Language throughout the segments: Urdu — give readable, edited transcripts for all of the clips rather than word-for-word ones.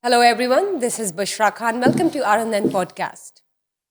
Hello everyone, this is Bushra Khan. Welcome to RNN podcast.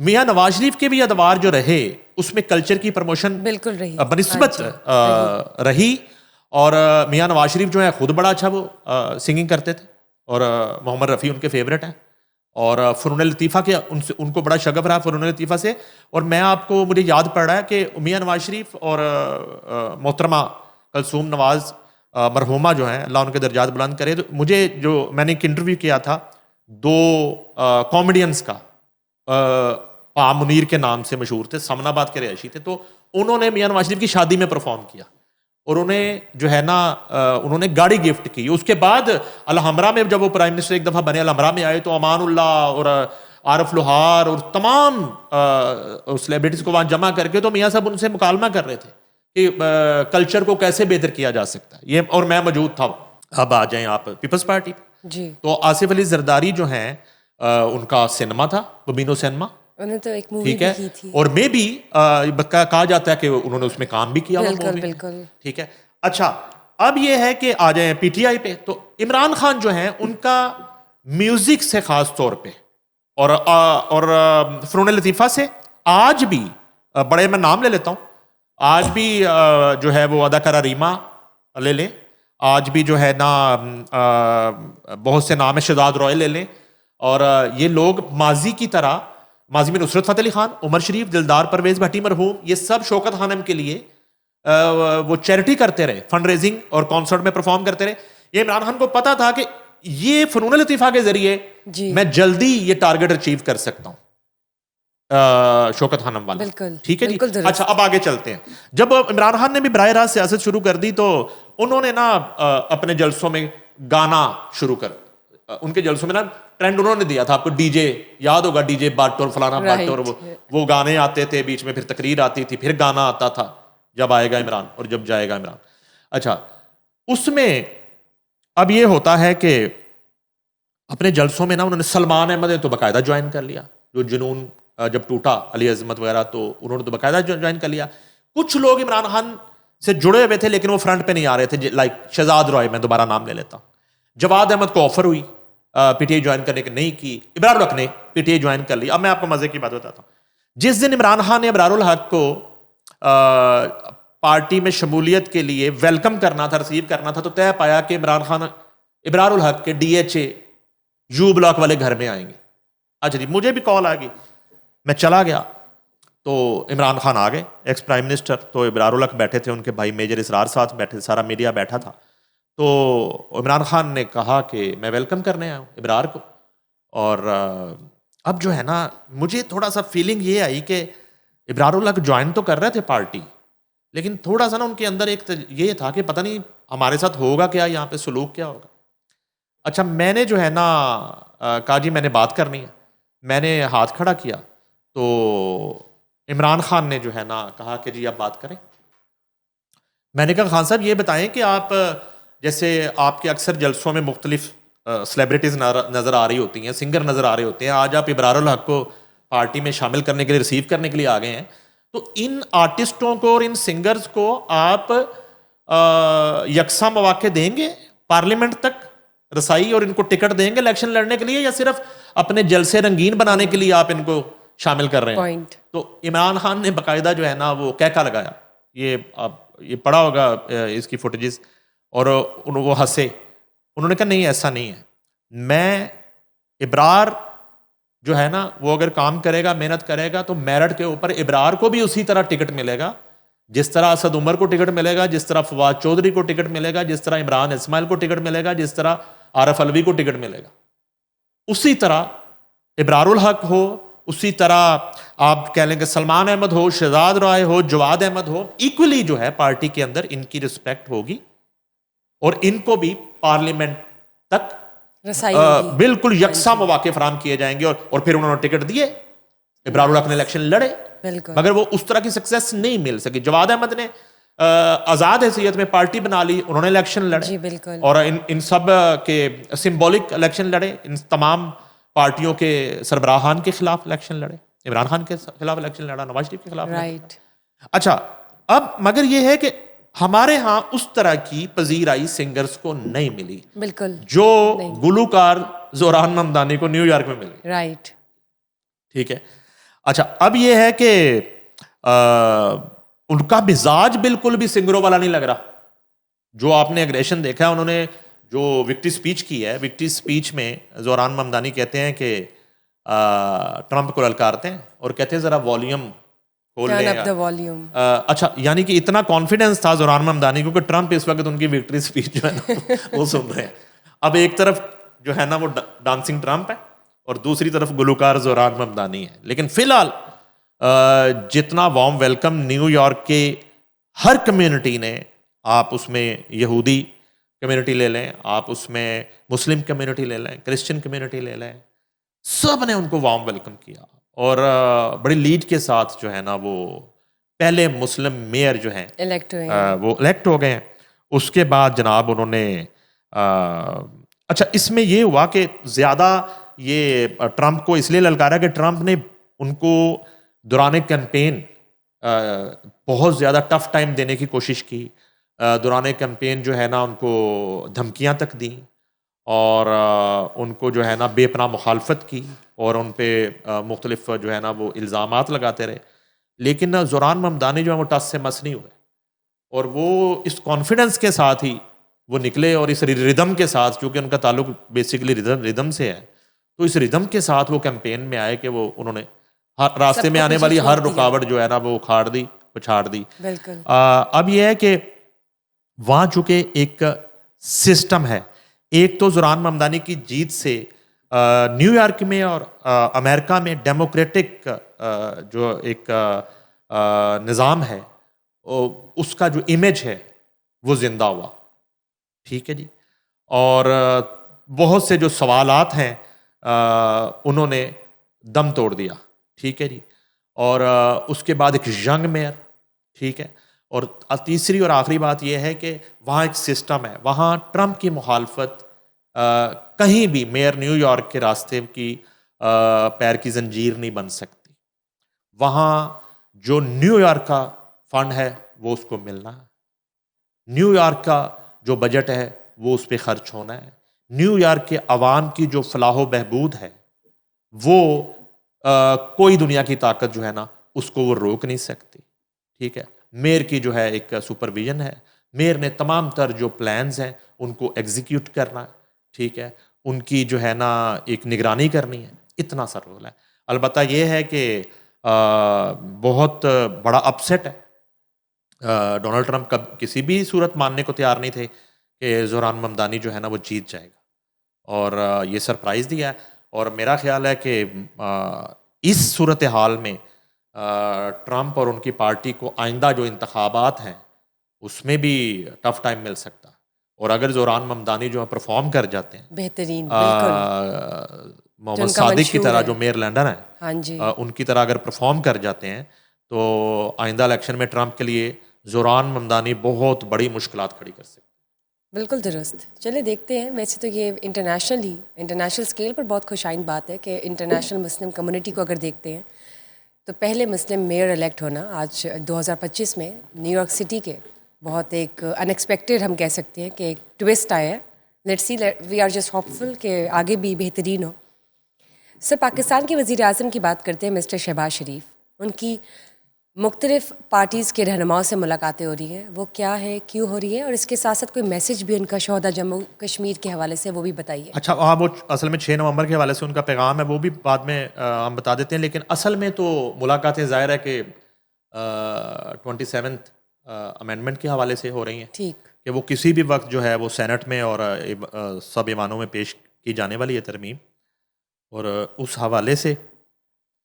Mian Nawaz Sharif کے بھی ادوار جو رہے اس میں کلچر کی پروموشن بالکل رہی بنسبت رہی. اور میاں نواز شریف جو ہے خود بڑا اچھا وہ سنگنگ کرتے تھے اور محمد رفیع ان کے فیوریٹ ہیں. اور فنون لطیفہ کے ان کو بڑا شغف رہا فنون لطیفہ سے. اور میں آپ کو مجھے یاد پڑ رہا ہے کہ میاں نواز شریف اور محترمہ کلثوم نواز مرحومہ جو ہیں اللہ ان کے درجات بلند کرے, تو مجھے جو میں نے ایک انٹرویو کیا تھا 2 کامیڈینس کا, پا منیر کے نام سے مشہور تھے, سمن آباد کے رہائشی تھے, تو انہوں نے میاں نواز شریف کی شادی میں پرفارم کیا اور انہیں جو ہے نا انہوں نے گاڑی گفٹ کی. اس کے بعد الحمرا میں جب وہ پرائم منسٹر ایک دفعہ بنے الحمرا میں آئے تو امان اللہ اور عارف لوہار اور تمام سیلیبریٹیز کو وہاں جمع کر کے تو میاں صاحب ان سے مکالمہ کر رہے تھے کہ کلچر کو کیسے بہتر کیا جا سکتا ہے یہ, اور میں موجود تھا. اب آ جائیں آپ پیپلز پارٹی جی. تو آصف علی زرداری جو ہیں ان کا سنیما تھا ببینو سنیما, انہوں نے تو ایک مووی ٹھیک ہے, کی تھی اور میں بھی کہا جاتا ہے کہ انہوں نے اس میں کام بھی کیا. بالکل بالکل ٹھیک ہے. اچھا اب یہ ہے کہ آ جائیں پی ٹی آئی پہ, تو عمران خان جو ہیں ان کا میوزک سے خاص طور پہ اور فنون لطیفہ سے آج بھی بڑے, میں نام لے لیتا ہوں, آج بھی جو ہے وہ اداکارہ ریما لے لیں, آج بھی جو ہے نا بہت سے نام ہے, شہزاد روئے لے لیں, اور یہ لوگ ماضی کی طرح, ماضی میں نصرت فتح علی خان, عمر شریف, دلدار پرویز بھٹی مرحوم, یہ سب شوکت خانم کے لیے وہ چیریٹی کرتے رہے, فنڈ ریزنگ اور کانسرٹ میں پرفارم کرتے رہے. یہ عمران خان کو پتا تھا کہ یہ فنون لطیفہ کے ذریعے میں جلدی یہ ٹارگٹ اچیو کر سکتا ہوں, شوکت خانم والا. ٹھیک ہے جی. اچھا اب آگے چلتے ہیں. جب عمران خان نے بھی براہ راست سیاست شروع کر دی تو انہوں نے نا اپنے جلسوں میں گانا شروع ان کے جلسوں میں نا ٹرینڈ انہوں نے دیا تھا, آپ کو ڈی جے یاد ہوگا, ڈی جے بٹ اور فلانا بٹ, اور وہ گانے آتے تھے بیچ میں, پھر تقریر آتی تھی, پھر گانا آتا تھا جب آئے گا عمران اور جب جائے گا عمران. اچھا اس میں اب یہ ہوتا ہے کہ اپنے جلسوں میں نا انہوں نے سلمان احمد نے تو باقاعدہ جوائن کر لیا, جو جنون جب ٹوٹا علی عظمت وغیرہ تو انہوں نے تو باقاعدہ جوائن کر لیا. کچھ لوگ عمران خان سے جڑے ہوئے تھے لیکن وہ فرنٹ پہ نہیں آ رہے تھے, لائک شہزاد روئے, میں دوبارہ نام لے لیتا ہوں. جواد احمد کو آفر ہوئی پی ٹی آئی جوائن کرنے کی, نہیں کی. ابرار الحق نے پی ٹی آئی جوائن کر لی. اب میں آپ کو مزے کی بات بتاتا ہوں. جس دن عمران خان نے ابرار الحق کو پارٹی میں شمولیت کے لیے ویلکم کرنا تھا, ریسیو کرنا تھا, تو طے پایا کہ عمران خان ابرار الحق کے D H A U block والے گھر میں آئیں گے. اچھا جی, مجھے بھی کال آ گئی, میں چلا گیا تو عمران خان آ گئے, ایکس پرائم منسٹر. تو ابرار الحق بیٹھے تھے, ان کے بھائی میجر اسرار ساتھ بیٹھے, سارا میڈیا بیٹھا تھا. تو عمران خان نے کہا کہ میں ویلکم کرنے آیا ہوں ابرار کو. اور اب جو ہے نا مجھے تھوڑا سا فیلنگ یہ آئی کہ ابرار الحق جوائن تو کر رہے تھے پارٹی, لیکن تھوڑا سا نا ان کے اندر ایک یہ تھا کہ پتہ نہیں ہمارے ساتھ ہوگا کیا, یہاں پہ سلوک کیا ہوگا. اچھا میں نے جو ہے نا کہا جی میں نے بات کرنی ہے, میں نے ہاتھ کھڑا کیا تو عمران خان نے جو ہے نا کہا کہ جی آپ بات کریں. میں نے کہا خان صاحب یہ بتائیں کہ آپ جیسے آپ کے اکثر جلسوں میں مختلف سیلیبریٹیز نظر آ رہی ہوتی ہیں, سنگر نظر آ رہے ہوتے ہیں, آج آپ ابرار الحق کو پارٹی میں شامل کرنے کے لیے, ریسیو کرنے کے لیے آ گئے ہیں, تو ان آرٹسٹوں کو اور ان سنگرز کو آپ یکساں مواقع دیں گے پارلیمنٹ تک رسائی, اور ان کو ٹکٹ دیں گے الیکشن لڑنے کے لیے, یا صرف اپنے جلسے رنگین بنانے کے لیے آپ ان کو شامل کر رہے ہیں؟ تو عمران خان نے باقاعدہ جو ہے نا وہ کہکا لگایا, یہ پڑا ہوگا اس کی فوٹیجز, اور وہ ہنسے. انہوں نے کہا نہیں ایسا نہیں ہے, میں ابرار جو ہے نا وہ اگر کام کرے گا, محنت کرے گا, تو میرٹ کے اوپر ابرار کو بھی اسی طرح ٹکٹ ملے گا جس طرح اسد عمر کو ٹکٹ ملے گا, جس طرح فواد چودھری کو ٹکٹ ملے گا, جس طرح عمران اسماعیل کو ٹکٹ ملے گا, جس طرح عارف علوی کو ٹکٹ ملے گا. اسی طرح ابرار الحق ہو, اسی طرح آپ کہہ لیں کہ سلمان احمد ہو, شہزاد رائے ہو, جواد احمد ہو, ایکولی جو ہے پارٹی کے اندر ان کی رسپیکٹ ہوگی اور ان کو بھی پارلیمنٹ تک بالکل یکساں مواقع فراہم کیے جائیں گے. اور پھر انہوں نے ٹکٹ دیے, ابرار الحق نے الیکشن لڑے, مگر وہ اس طرح کی سکسیس نہیں مل سکی. جواد احمد نے آزاد حیثیت میں پارٹی بنا لی, انہوں نے الیکشن لڑے, اور ان سب کے سمبولک الیکشن لڑے, ان تمام پارٹیوں کے سربراہان کے خلاف الیکشن لڑے, عمران خان کے خلاف الیکشن لڑا, نواز شریف کے خلاف. اچھا اب مگر یہ ہے کہ ہمارے ہاں اس طرح کی پذیرائی سنگرز کو نہیں ملی بالکل جو گلوکار زوران ممدانی کو نیو یارک میں ملی. رائٹ, ٹھیک ہے. اچھا اب یہ ہے کہ ان کا مزاج بالکل بھی سنگروں والا نہیں لگ رہا. جو آپ نے اگریشن دیکھا ہے, انہوں نے جو وکٹری سپیچ کی ہے, وکٹری سپیچ میں زوران ممدانی کہتے ہیں کہ ٹرمپ کو للکارتے ہیں اور کہتے ہیں ذرا والیوم کھول لیں. اچھا یعنی کہ اتنا کانفیڈنس تھا زوران ممدانی کو کہ ٹرمپ اس وقت ان کی وکٹری سپیچ جو ہے نا وہ سن رہے ہیں. اب ایک طرف جو ہے نا وہ ڈانسنگ ٹرمپ ہے اور دوسری طرف گلوکار زوران ممدانی ہے. لیکن فی الحال جتنا وارم ویلکم نیو یارک کے ہر کمیونٹی نے, آپ اس میں یہودی کمیونٹی لے لیں, آپ اس میں مسلم کمیونٹی لے لیں, کرسچن کمیونٹی لے لیں, سب نے ان کو وارم ویلکم کیا اور بڑی لیڈ کے ساتھ جو ہے نا وہ پہلے مسلم میئر جو ہیں وہ الیکٹ ہو گئے ہیں. اس کے بعد جناب انہوں نے اچھا اس میں یہ ہوا کہ زیادہ یہ ٹرمپ کو اس لیے للکارا کہ ٹرمپ نے ان کو دوران کیمپین بہت زیادہ ٹف ٹائم دینے کی کوشش کی. دوران کیمپین جو ہے نا ان کو دھمکیاں تک دیں اور ان کو جو ہے نا بے پناہ مخالفت کی اور ان پہ مختلف جو ہے نا وہ الزامات لگاتے رہے. لیکن زوران ممدانی جو ہے وہ ٹس سے مس نہیں ہوئے اور وہ اس کانفیڈنس کے ساتھ ہی وہ نکلے اور اس ردم کے ساتھ, کیونکہ ان کا تعلق بیسیکلی ردم سے ہے, تو اس ردم کے ساتھ وہ کیمپین میں آئے کہ وہ انہوں نے راستے میں آنے والی ہر رکاوٹ جو ہے نا وہ اکھاڑ دی, پچھاڑ دی. اب یہ ہے کہ وہاں چونکہ ایک سسٹم ہے, ایک تو زوران ممدانی کی جیت سے نیو یارک میں اور امریکہ میں ڈیموکریٹک جو ایک نظام ہے اس کا جو امیج ہے وہ زندہ ہوا. ٹھیک ہے جی. اور بہت سے جو سوالات ہیں انہوں نے دم توڑ دیا. ٹھیک ہے جی. اور اس کے بعد ایک ینگ میئر. ٹھیک ہے. اور تیسری اور آخری بات یہ ہے کہ وہاں ایک سسٹم ہے, وہاں ٹرمپ کی مخالفت کہیں بھی میئر نیو یارک کے راستے کی پیر کی زنجیر نہیں بن سکتی. وہاں جو نیو یارک کا فنڈ ہے وہ اس کو ملنا ہے, نیو یارک کا جو بجٹ ہے وہ اس پہ خرچ ہونا ہے, نیو یارک کے عوام کی جو فلاح و بہبود ہے وہ کوئی دنیا کی طاقت جو ہے نا اس کو وہ روک نہیں سکتی. ٹھیک ہے. میئر کی جو ہے ایک سپرویژن ہے, میئر نے تمام تر جو پلانز ہیں ان کو ایگزیکیوٹ کرنا ہے. ٹھیک ہے. ان کی جو ہے نا ایک نگرانی کرنی ہے. اتنا سا رول ہے. البتہ یہ ہے کہ بہت بڑا اپسیٹ ہے. ڈونلڈ ٹرمپ کسی بھی صورت ماننے کو تیار نہیں تھے کہ زوران ممدانی جو ہے نا وہ جیت جائے گا, اور یہ سرپرائز دیا ہے. اور میرا خیال ہے کہ اس صورتحال میں ٹرمپ اور ان کی پارٹی کو آئندہ جو انتخابات ہیں اس میں بھی ٹف ٹائم مل سکتا ہے. اور اگر زوران ممدانی جو ہے پرفارم کر جاتے ہیں بہترین محمد صادق کی طرح جو میئر لندن ہیں, ہاں جی, ان کی طرح اگر پرفارم کر جاتے ہیں تو آئندہ الیکشن میں ٹرمپ کے لیے زوران ممدانی بہت بڑی مشکلات کھڑی کر سکتے. بالکل درست. چلے دیکھتے ہیں. ویسے تو یہ انٹرنیشنل اسکیل پر بہت خوشائن بات ہے کہ انٹرنیشنل مسلم کمیونٹی کو اگر دیکھتے ہیں تو پہلے مسلم میئر الیکٹ ہونا آج 2025 میں نیو یارک سٹی کے بہت ایک انیکسپیکٹڈ ہم کہہ سکتے ہیں کہ ایک ٹوسٹ آیا ہے. Let's see, we are just hopeful کہ آگے بھی بہترین ہو. سر, پاکستان کے وزیر اعظم کی بات کرتے ہیں مسٹر شہباز شریف. ان کی مختلف پارٹیز کے رہنماؤں سے ملاقاتیں ہو رہی ہیں, وہ کیا ہے, کیوں ہو رہی ہے, اور اس کے ساتھ ساتھ کوئی میسج بھی ان کا شہداء جموں کشمیر کے حوالے سے وہ بھی بتائیے. اچھا, ہاں وہ اصل میں 6 نومبر کے حوالے سے ان کا پیغام ہے, وہ بھی بعد میں ہم بتا دیتے ہیں. لیکن اصل میں تو ملاقاتیں ظاہر ہے کہ 27th امینڈمنٹ کے حوالے سے ہو رہی ہیں. ٹھیک. کہ وہ کسی بھی وقت جو ہے وہ سینٹ میں اور سب ایوانوں میں پیش کی جانے والی ہے ترمیم, اور اس حوالے سے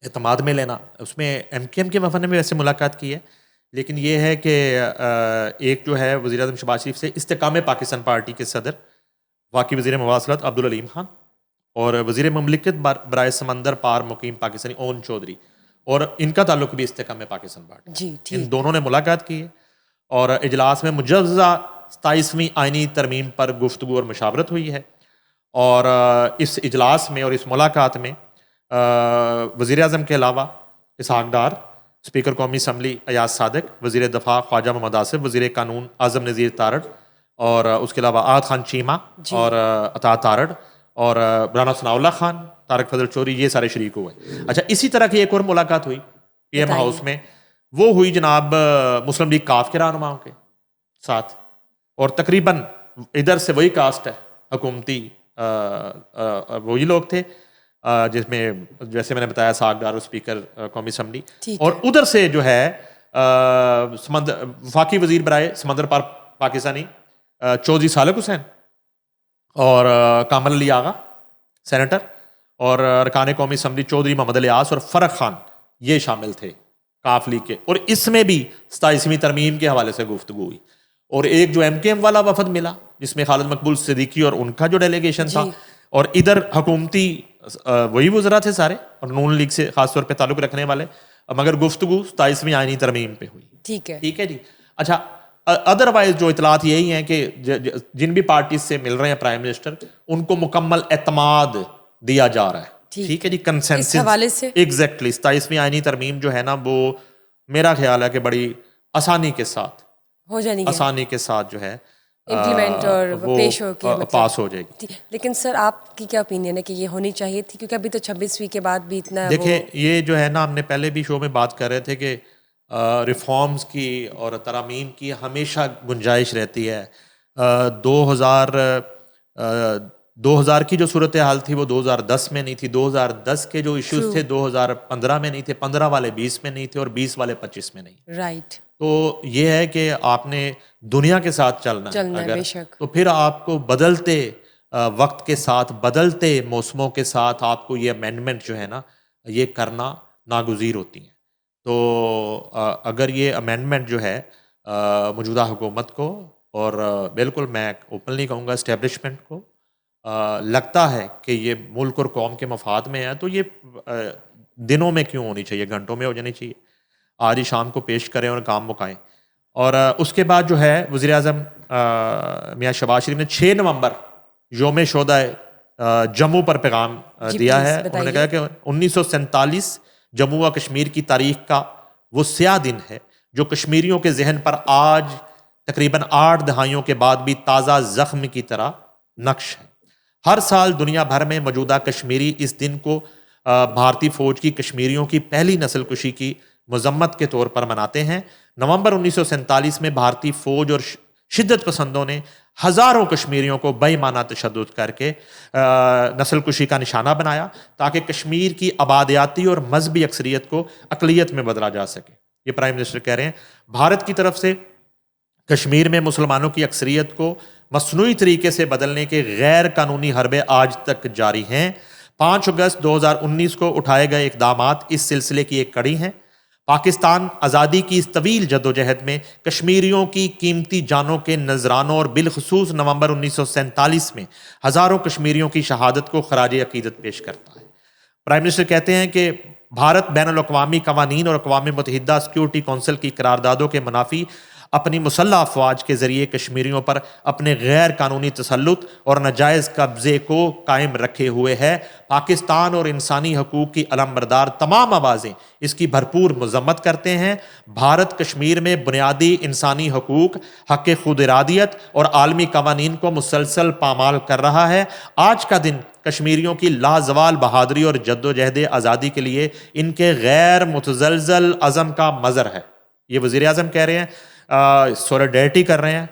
اعتماد میں لینا. اس میں ایم کیو ایم کے وفد نے بھی ویسے ملاقات کی ہے, لیکن یہ ہے کہ ایک جو ہے وزیر اعظم شہباز شریف سے استحکام پاکستان پارٹی کے صدر واقعی وزیر مواصلات عبدالعلیم خان اور وزیر مملکت برائے سمندر پار مقیم پاکستانی اون چودھری, اور ان کا تعلق بھی استحکام پاکستان پارٹی. جی ٹھیک. ان دونوں نے ملاقات کی ہے اور اجلاس میں مجوزہ 27ویں آئینی ترمیم پر گفتگو اور مشاورت ہوئی ہے. اور اس اجلاس میں اور اس ملاقات میں وزیر اعظم کے علاوہ اسحاق ڈار, اسپیکر قومی اسمبلی ایاز صادق, وزیر دفاع خواجہ محمد آصف, وزیر قانون اعظم نذیر تارڑ, اور اس کے علاوہ آحد خان چیمہ اور عطا تارڑ, اور رانا ثناء اللہ خان, طارق فضل چوری, یہ سارے شریک ہوئے. اچھا, اسی طرح کی ایک اور ملاقات ہوئی پی ایم ہاؤس میں, وہ ہوئی جناب مسلم لیگ کاف کے رہنماؤں کے ساتھ, اور تقریباً ادھر سے وہی کاسٹ ہے حکومتی, وہی لوگ تھے جس میں جیسے میں نے بتایا ساگ ڈار اسپیکر قومی اسمبلی, اور ادھر سے جو ہے وفاقی وزیر برائے سمندر پار پاکستانی چودھری صالح حسین اور کامل علی آغا سینیٹر, اور ارکان قومی اسمبلی چودھری محمد الیاس اور فرق خان, یہ شامل تھے کاف لیگ کے. اور اس میں بھی 27ویں ترمیم کے حوالے سے گفتگو ہوئی, اور ایک جو ایم کے ایم والا وفد ملا جس میں خالد مقبول صدیقی اور ان کا جو ڈیلیگیشن تھا, اور ادھر حکومتی وہی وزراء تھے سارے اور نون لیگ سے خاص طور پہ تعلق رکھنے والے, مگر گفتگو 27ویں آئینی ترمیم پہ ہوئی. ٹھیک ہے جی. اچھا, ادروائز جو اطلاعات یہی ہیں کہ جن بھی پارٹیز سے مل رہے ہیں پرائم منسٹر, ان کو مکمل اعتماد دیا جا رہا ہے. ٹھیک ہے جی, کنسنسس حوالے سے ایگزیکٹلی 27ویں آئینی ترمیم جو ہے نا, وہ میرا خیال ہے کہ بڑی آسانی کے ساتھ ہو جانی ہے, آسانی کے ساتھ جو ہے امپلیمنٹ اور پیش ہو کے پاس ہو جائے گی. لیکن سر آپ کی کیا اوپینین ہے کہ یہ ہونی چاہیے تھی, کیونکہ ابھی تو 26ویں کے بعد بھی اتنا دیکھیں یہ جو ہے نا, ہم نے پہلے بھی شو میں بات کر رہے تھے کہ ریفارمز کی اور ترامیم کی ہمیشہ گنجائش رہتی ہے. 2000 کی جو صورتحال تھی وہ 2010 میں نہیں تھی, 2010 کے جو ایشوز تھے 2015 میں نہیں تھے, 15 والے 20 میں نہیں تھے, اور 20 والے 25 میں نہیں. رائٹ. تو یہ ہے کہ آپ نے دنیا کے ساتھ چلنا ہے اگر, تو پھر آپ کو بدلتے وقت کے ساتھ, بدلتے موسموں کے ساتھ آپ کو یہ امینڈمنٹ جو ہے نا یہ کرنا ناگزیر ہوتی ہیں. تو اگر یہ امینڈمنٹ جو ہے موجودہ حکومت کو, اور بالکل میں اوپنلی کہوں گا اسٹیبلشمنٹ کو, لگتا ہے کہ یہ ملک اور قوم کے مفاد میں ہے, تو یہ دنوں میں کیوں ہونی چاہیے, گھنٹوں میں ہو جانی چاہیے. آج ہی شام کو پیش کریں اور کام مکائیں. اور اس کے بعد جو ہے وزیر اعظم میاں شہباز شریف نے 6 نومبر یوم شہداء جموں پر پیغام دیا ہے. انہوں نے کہا کہ 1947 جموں و کشمیر کی تاریخ کا وہ سیاہ دن ہے جو کشمیریوں کے ذہن پر آج تقریباً 8 دہائیوں کے بعد بھی تازہ زخم کی طرح نقش ہے. ہر سال دنیا بھر میں موجودہ کشمیری اس دن کو بھارتی فوج کی کشمیریوں کی پہلی نسل کشی کی مذمت کے طور پر مناتے ہیں. نومبر 1947 میں بھارتی فوج اور شدت پسندوں نے ہزاروں کشمیریوں کو بے معنی تشدد کر کے نسل کشی کا نشانہ بنایا تاکہ کشمیر کی آبادیاتی اور مذہبی اکثریت کو اقلیت میں بدلا جا سکے. یہ پرائم منسٹر کہہ رہے ہیں. بھارت کی طرف سے کشمیر میں مسلمانوں کی اکثریت کو مصنوعی طریقے سے بدلنے کے غیر قانونی حربے آج تک جاری ہیں. 5 اگست 2019 کو اٹھائے گئے اقدامات اس سلسلے کی ایک کڑی ہیں. پاکستان آزادی کی اس طویل جدوجہد میں کشمیریوں کی قیمتی جانوں کے نذرانوں اور بالخصوص نومبر 1947 میں ہزاروں کشمیریوں کی شہادت کو خراج عقیدت پیش کرتا ہے. پرائم منسٹر کہتے ہیں کہ بھارت بین الاقوامی قوانین اور اقوام متحدہ سیکیورٹی کونسل کی قراردادوں کے منافی اپنی مسلح افواج کے ذریعے کشمیریوں پر اپنے غیر قانونی تسلط اور ناجائز قبضے کو قائم رکھے ہوئے ہے. پاکستان اور انسانی حقوق کی علمبردار تمام آوازیں اس کی بھرپور مذمت کرتے ہیں. بھارت کشمیر میں بنیادی انسانی حقوق, حق خود ارادیت اور عالمی قوانین کو مسلسل پامال کر رہا ہے. آج کا دن کشمیریوں کی لازوال بہادری اور جدوجہد آزادی کے لیے ان کے غیر متزلزل عزم کا مظہر ہے. یہ وزیر اعظم کہہ رہے ہیں, سولیڈیرٹی کر رہے ہیں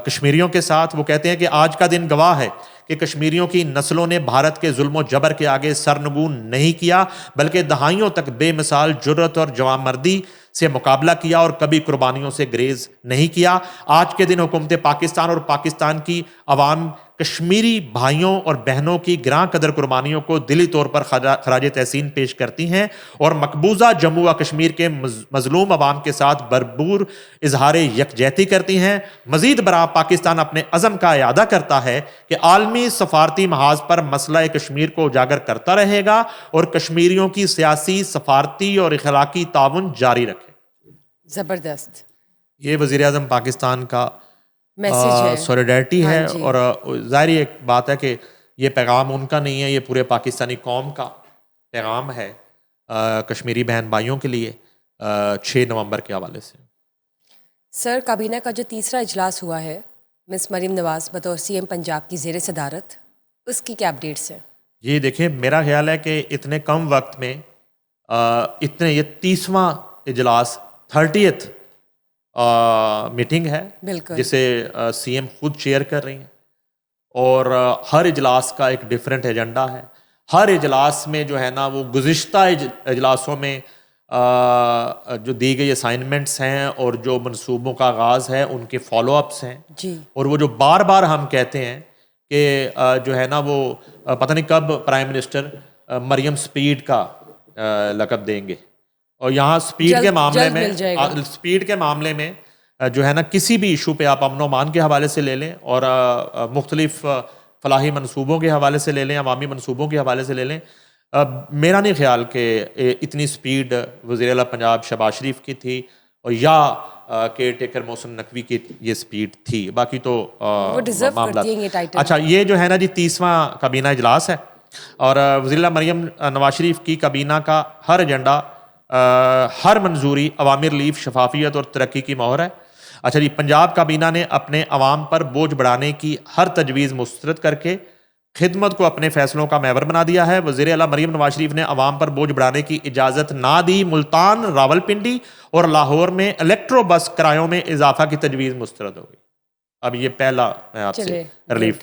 کشمیریوں کے ساتھ. وہ کہتے ہیں کہ آج کا دن گواہ ہے کہ کشمیریوں کی نسلوں نے بھارت کے ظلم و جبر کے آگے سرنگوں نہیں کیا, بلکہ دہائیوں تک بے مثال جرأت اور جوانمردی سے مقابلہ کیا اور کبھی قربانیوں سے گریز نہیں کیا. آج کے دن حکومت پاکستان اور پاکستان کی عوام کشمیری بھائیوں اور بہنوں کی گراں قدر قربانیوں کو دلی طور پر خراج تحسین پیش کرتی ہیں اور مقبوضہ جموں و کشمیر کے مظلوم عوام کے ساتھ بھرپور اظہار یکجہتی کرتی ہیں. مزید برآں پاکستان اپنے عزم کا اعادہ کرتا ہے کہ عالمی سفارتی محاذ پر مسئلہ کشمیر کو اجاگر کرتا رہے گا اور کشمیریوں کی سیاسی, سفارتی اور اخلاقی تعاون جاری رکھے. زبردست. یہ وزیر اعظم پاکستان کا میسج ہے, سولیڈیرٹی ہے. اور ظاہر ایک بات ہے کہ یہ پیغام ان کا نہیں ہے, یہ پورے پاکستانی قوم کا پیغام ہے کشمیری بہن بھائیوں کے لیے 6 نومبر کے حوالے سے. سر, کابینہ کا جو تیسرا اجلاس ہوا ہے, مس مریم نواز بطور سی ایم پنجاب کی زیر صدارت, اس کی کیا اپڈیٹس ہیں؟ یہ دیکھیں میرا خیال ہے کہ اتنے کم وقت میں یہ 30واں اجلاس 30th میٹنگ ہے بالکل جسے سی ایم خود چیئر کر رہی ہیں، اور ہر اجلاس کا ایک ڈیفرنٹ ایجنڈا ہے. ہر اجلاس میں جو ہے نا وہ گزشتہ اجلاسوں میں جو دی گئی اسائنمنٹس ہیں اور جو منصوبوں کا آغاز ہے ان کے فالو اپس ہیں جی. اور وہ جو بار بار ہم کہتے ہیں کہ جو ہے نا وہ پتہ نہیں کب پرائم منسٹر مریم سپیڈ کا لقب دیں گے، اور یہاں سپیڈ کے معاملے میں جو ہے نا کسی بھی ایشو پہ آپ امن و امان کے حوالے سے لے لیں اور مختلف فلاحی منصوبوں کے حوالے سے لے لیں، عوامی منصوبوں کے حوالے سے لے لیں، میرا نہیں خیال کہ اتنی سپیڈ وزیر اعلیٰ پنجاب شہباز شریف کی تھی اور یا کیئر ٹیکر محسن نقوی کی یہ سپیڈ تھی. باقی تو معاملات. اچھا یہ جو ہے نا جی 30واں کابینہ اجلاس ہے اور وزیر اعلیٰ مریم نواز شریف کی کابینہ کا ہر ایجنڈا، ہر منظوری عوامی ریلیف، شفافیت اور ترقی کی مہر ہے. اچھا جی پنجاب کابینہ نے اپنے عوام پر بوجھ بڑھانے کی ہر تجویز مسترد کر کے خدمت کو اپنے فیصلوں کا محور بنا دیا ہے. وزیر اعلیٰ مریم نواز شریف نے عوام پر بوجھ بڑھانے کی اجازت نہ دی. ملتان، راولپنڈی اور لاہور میں الیکٹرو بس کرایوں میں اضافہ کی تجویز مسترد ہو گئی. اب یہ پہلا میں آپ سے ریلیف.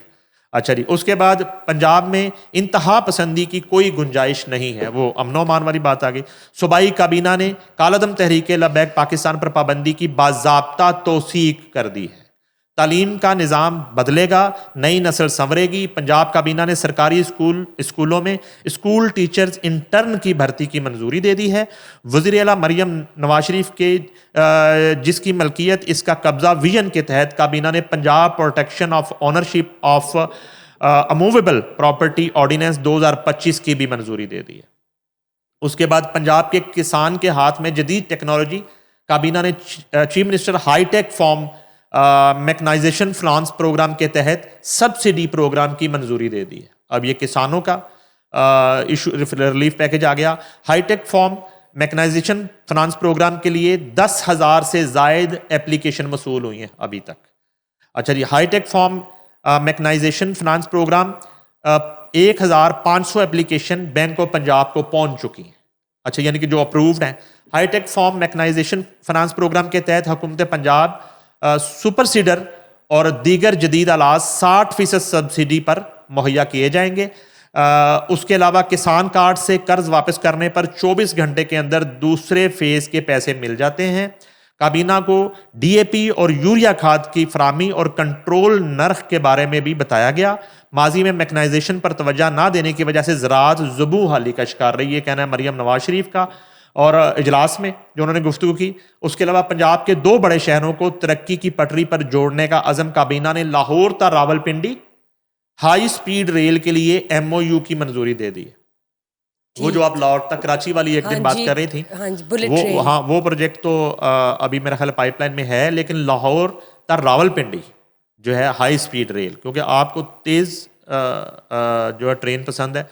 اچھا جی اس کے بعد پنجاب میں انتہا پسندی کی کوئی گنجائش نہیں ہے، وہ امن و امان والی بات آ گئی. صوبائی کابینہ نے کالعدم تحریک لبیک پاکستان پر پابندی کی باضابطہ توثیق کر دی ہے. تعلیم کا نظام بدلے گا، نئی نسل سنورے گی. پنجاب کابینہ نے سرکاری اسکولوں میں اسکول ٹیچرز انٹرن کی بھرتی کی منظوری دے دی ہے. وزیر اعلیٰ مریم نواز شریف کے جس کی ملکیت اس کا قبضہ ویژن کے تحت کابینہ نے Punjab protection of ownership of immovable property ordinance 2025 کی بھی منظوری دے دی ہے. اس کے بعد پنجاب کے کسان کے ہاتھ میں جدید ٹیکنالوجی. کابینہ نے chief minister high tech farm mechanisation finance programme کے تحت سبسڈی پروگرام کی منظوری دے دی ہے. اب یہ کسانوں کا ریلیف پیکج آ گیا. High tech farm mechanisation finance programme کے لیے 10,000 سے زائد اپلیکیشن موصول ہوئی ہیں ابھی تک. اچھا جی high tech farm mechanisation finance program 1,500 application bank of Punjab کو پہنچ چکی ہیں. اچھا یعنی کہ جو اپرووڈ ہیں. High tech farm mechanisation finance programme کے تحت حکومت پنجاب سپر سیڈر اور دیگر جدید آلات 60% سبسڈی پر مہیا کیے جائیں گے. اس کے علاوہ کسان کارڈ سے قرض واپس کرنے پر 24 گھنٹے کے اندر دوسرے فیز کے پیسے مل جاتے ہیں. کابینہ کو ڈی اے پی اور یوریا کھاد کی فراہمی اور کنٹرول نرخ کے بارے میں بھی بتایا گیا. ماضی میں میکنائزیشن پر توجہ نہ دینے کی وجہ سے زراعت ذبح حالی کا شکار رہی، یہ کہنا ہے مریم نواز شریف کا. اور اجلاس میں جو انہوں نے گفتگو کی. اس کے علاوہ پنجاب کے 2 بڑے شہروں کو ترقی کی پٹری پر جوڑنے کا عزم. کابینہ نے لاہور تا راولپنڈی ہائی سپیڈ ریل کے لیے ایم او یو کی منظوری دے دی ہے. وہ جو آپ لاہور تک کراچی والی ایک دن بات کر رہی تھی، وہ پروجیکٹ تو ابھی میرا خیال پائپ لائن میں ہے، لیکن لاہور تا راولپنڈی جو ہے ہائی سپیڈ ریل، کیونکہ آپ کو تیز جو ہے ٹرین پسند ہے،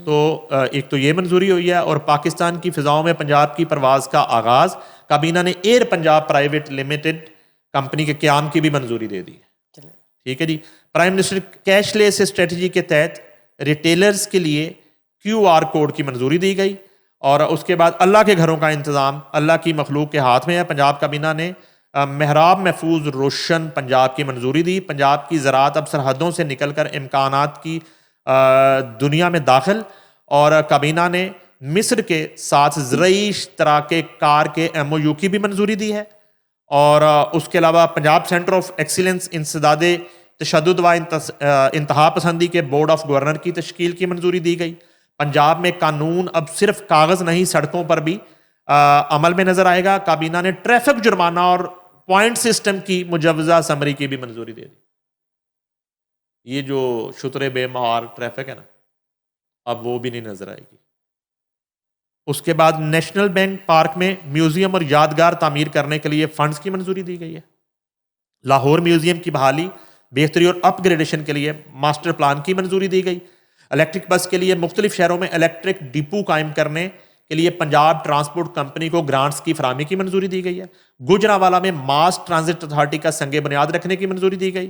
تو ایک تو یہ منظوری ہوئی ہے. اور پاکستان کی فضاؤں میں پنجاب کی پرواز کا آغاز. کابینہ نے Air Punjab private limited company کے قیام کی بھی منظوری دے دی ہے. ٹھیک ہے جی. Prime minister cash less strategy کے تحت ریٹیلرز کے لیے QR کوڈ کی منظوری دی گئی. اور اس کے بعد اللہ کے گھروں کا انتظام اللہ کی مخلوق کے ہاتھ میں ہے. پنجاب کابینہ نے محراب محفوظ روشن پنجاب کی منظوری دی. پنجاب کی زراعت اب سرحدوں سے نکل کر امکانات کی دنیا میں داخل. اور کابینہ نے مصر کے ساتھ زرعی اشتراک کار کے ایم او یو کی بھی منظوری دی ہے. اور اس کے علاوہ پنجاب سینٹر آف ایکسیلنس انسداد تشدد و انتہا پسندی کے بورڈ آف گورنر کی تشکیل کی منظوری دی گئی. پنجاب میں قانون اب صرف کاغذ نہیں سڑکوں پر بھی عمل میں نظر آئے گا. کابینہ نے ٹریفک جرمانہ اور پوائنٹ سسٹم کی مجوزہ سمری کی بھی منظوری دے دی. یہ جو شتر بے مہار ٹریفک ہے نا، اب وہ بھی نہیں نظر آئے گی. اس کے بعد نیشنل بینک پارک میں میوزیم اور یادگار تعمیر کرنے کے لیے فنڈز کی منظوری دی گئی ہے. لاہور میوزیم کی بحالی، بہتری اور اپ گریڈیشن کے لیے ماسٹر پلان کی منظوری دی گئی. الیکٹرک بس کے لیے مختلف شہروں میں الیکٹرک ڈپو قائم کرنے کے لیے پنجاب ٹرانسپورٹ کمپنی کو گرانٹس کی فراہمی کی منظوری دی گئی ہے. گوجرانوالا میں ماس ٹرانزٹ اتھارٹی کا سنگ بنیاد رکھنے کی منظوری دی گئی.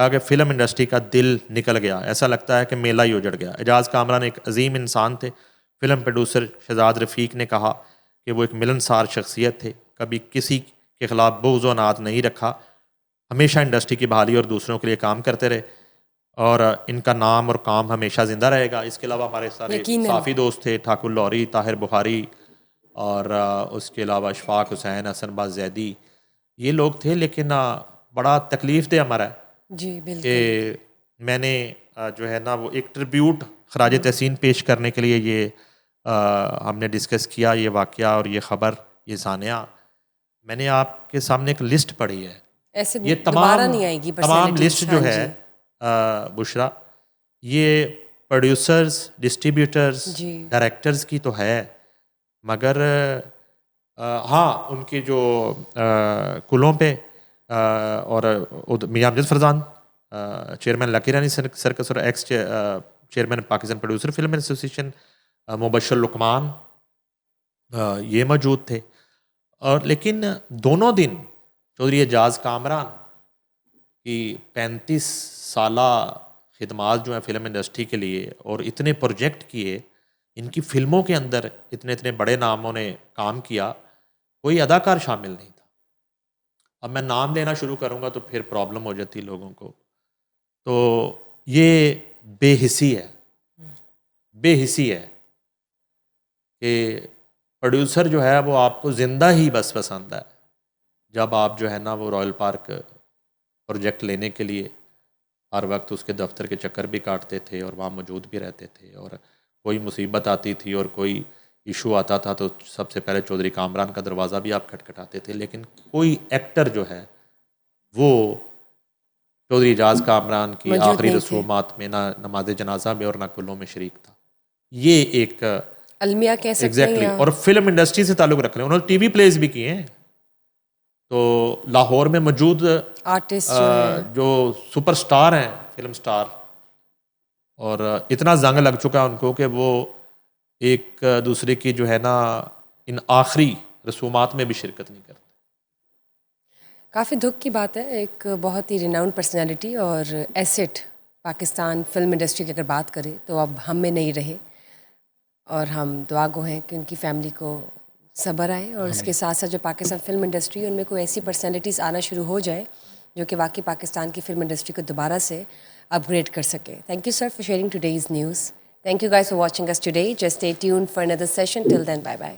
کہا کہ فلم انڈسٹری کا دل نکل گیا, ایسا لگتا ہے کہ میلہ ہی اجڑ گیا. اعجاز کامران ایک عظیم انسان تھے. فلم پروڈیوسر شہزاد رفیق نے کہا کہ وہ ایک ملنسار شخصیت تھے, کبھی کسی کے خلاف بغض و عناد نہیں رکھا, ہمیشہ انڈسٹری کی بحالی اور دوسروں کے لیے کام کرتے رہے, اور ان کا نام اور کام ہمیشہ زندہ رہے گا. اس کے علاوہ ہمارے سارے صافی دوست تھے, ٹھاکر لوری, طاہر بخاری, اور اس کے علاوہ اشفاق حسین, حسن باز زیدی, یہ لوگ تھے. لیکن بڑا تکلیف دہ ہمارا جی بالکل کہ میں نے جو ہے نا وہ ایک ٹریبیوٹ خراج تحسین پیش کرنے کے لیے یہ ہم نے ڈسکس کیا یہ واقعہ اور یہ خبر, یہ سانحہ. میں نے آپ کے سامنے ایک لسٹ پڑھی ہے, ایسے یہ دوبارہ نہیں آئے گی تمام لسٹ جو ہے بشرا, یہ پروڈیوسرز, ڈسٹریبیوٹرز, ڈائریکٹرز کی تو ہے, مگر ہاں ان کے جو کلوں پہ اور Mian Amjad Farzan, chairman Lucky Rani circus اور ex chairman Pakistan producer film association Mubashir Luqman, یہ موجود تھے. اور لیکن دونوں دن چودھری اعجاز کامران کی 35 سالہ خدمات جو ہیں فلم انڈسٹری کے لیے, اور اتنے پروجیکٹ کیے, ان کی فلموں کے اندر اتنے بڑے ناموں نے کام کیا, کوئی اداکار شامل نہیں تھا. اب میں نام لینا شروع کروں گا تو پھر پرابلم ہو جاتی لوگوں کو. تو یہ بے حسی ہے, بے حسی ہے کہ پروڈیوسر جو ہے وہ آپ کو زندہ ہی بس پسند ہے. جب آپ جو ہے نا وہ رائل پارک پروجیکٹ لینے کے لیے ہر وقت اس کے دفتر کے چکر بھی کاٹتے تھے اور وہاں موجود بھی رہتے تھے, اور کوئی مصیبت آتی تھی اور کوئی ایشو آتا تھا تو سب سے پہلے چودھری کامران کا دروازہ بھی آپ کھٹکھٹاتے تھے. لیکن کوئی ایکٹر جو ہے وہ چودھری اعجاز کامران کی آخری رسومات میں نہ نماز جنازہ میں اور نہ کلوں میں شریک تھا. یہ ایک المیہ کہہ سکتے ہیں. ایگزیکٹلی, اور فلم انڈسٹری سے تعلق رکھ رہے ہیں, انہوں نے ٹی وی پلیز بھی کیے ہیں. تو لاہور میں موجود آرٹسٹ جو سپر سٹار ہیں, فلم سٹار, اور اتنا زنگ لگ چکا ہے ان کو کہ وہ ایک دوسرے کی جو ہے نا ان آخری رسومات میں بھی شرکت نہیں کرتے. کافی دکھ کی بات ہے. ایک بہت ہی ریناؤنڈ پرسنالٹی اور ایسٹ پاکستان فلم انڈسٹری کی اگر بات کریں تو اب ہم میں نہیں رہے, اور ہم دعا گو ہیں کہ ان کی فیملی کو صبر آئے, اور اس کے ساتھ ساتھ جو پاکستان فلم انڈسٹری ان میں کوئی ایسی پرسنالٹیز آنا شروع ہو جائے جو کہ واقعی پاکستان کی فلم انڈسٹری کو دوبارہ سے اپ گریڈ کر سکے. Thank you sir for sharing today's news. Thank you guys for watching us today. Just stay tuned for another session. Till then, bye-bye.